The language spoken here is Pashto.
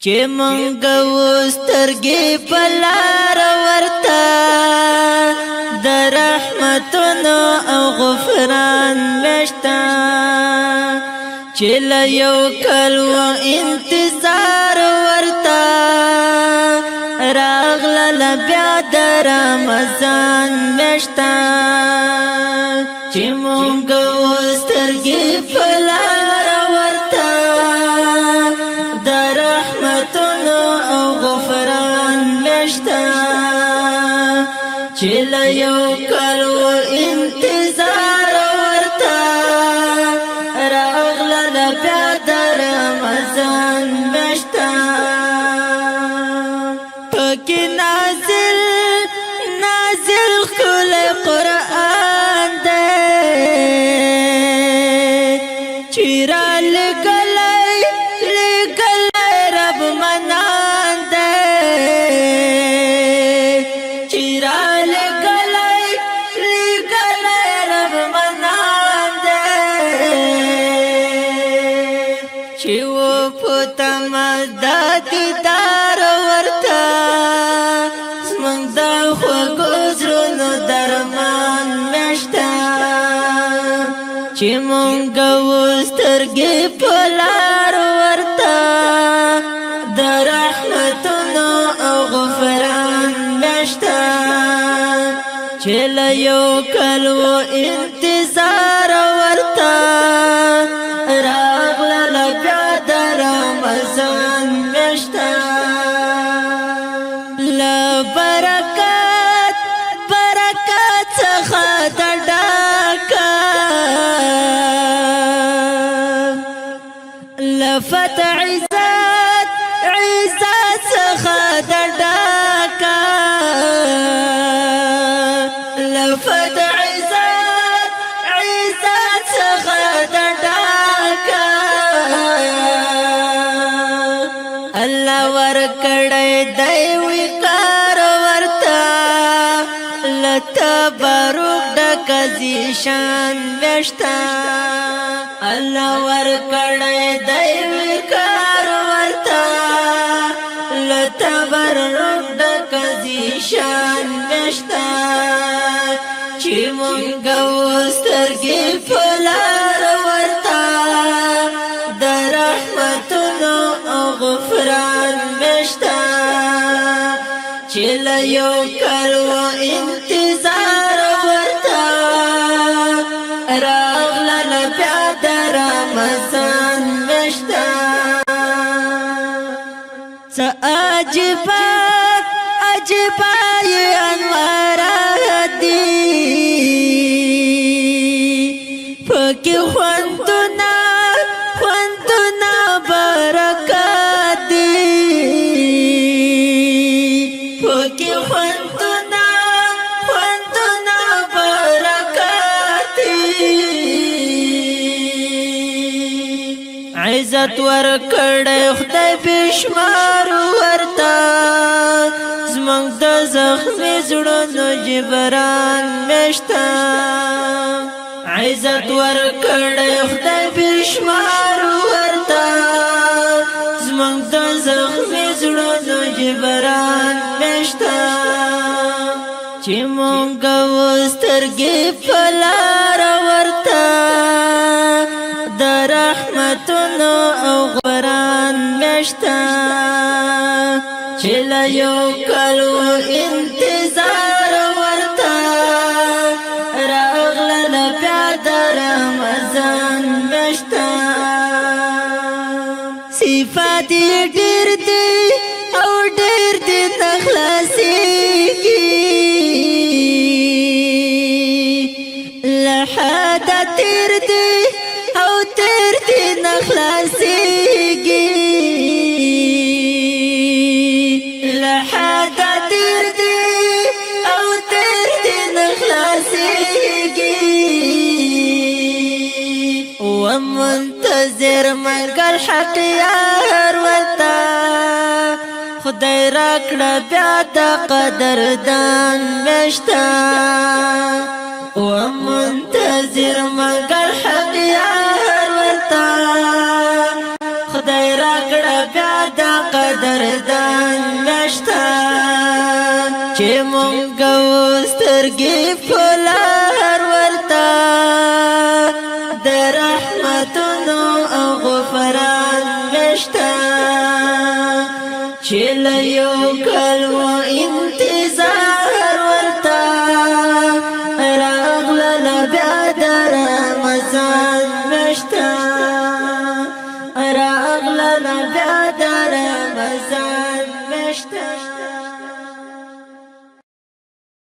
چې مونږ وسترګې په لار ورته د رحمتونو او غفران مشته چې له یو کال و انتظار ورته راغله بیا د رمضان مشته چې مونږ وسترګې په لار ورته د رحمتونو او غفران مشته چې له یو کال و انتظار ورته راغله بیا د رمضان مشته پکې نازل ښکلی قرآن دی چې رالېږلی رب منان دی چې رالېږلی رب منان دی چې وپوتمه د دیدار ورته زموږ د خوږو زړونو درمان مشته چې مونږ وسترګې په لار ورته د رحمتونو او غفران مشته چې له یو کال و انتظار ورته راغله بیا د رمضان مشته له برکات څخه د ډکه له فتح عزت څخه د ډکه له فتح عزت څخه د ډکه الله ورکړی دی وقار ورته له تبرک ډک ذیشان مشته الله ورکړی دی وقار ورته له تبرک ډک ذیشان مشته چې مونږ وسترګې په لار ورته د رحمتونو او غفران مشته چې له یو کال و انتظار ورته راغله بیا د رمضان مشته څه عجیبه یې انوارات دي پکې خوندونه برکات دي پکې خوندونه برکات دي عزت ورکړی خدای بشمار ورته زموږ د زخمي زړونو جبران مشته عزت ورکړی خدای بشمار ورته زموږ د زخمي زړونو جبران مشته چې مونږ وسترګې په لار ورته د رحمتونو او غفران مشته چې له یو کال و انتظار ورته راغله بیا د رمضان مشته صفات یې ډېر دي او ډېر دي نه خلاصېږي له حده تېر دي او تېر دي نه خلاصېږي له حده تېر دي او تېر دي نه خلاصېږي ومنتظر مګر حق یار ورته خدای راکړه بیا د قدردان مشته ومنتظر مګر حق یار ورته خدای راکړه بیا د قدردان نشتا چې مونږ سترګې پلار ورتا د رحمتونو او غفران نشتا چې له یو کلو انتظار ورتا راغله بیا د رمضان نشتا راغله بیا د رمضان نشتا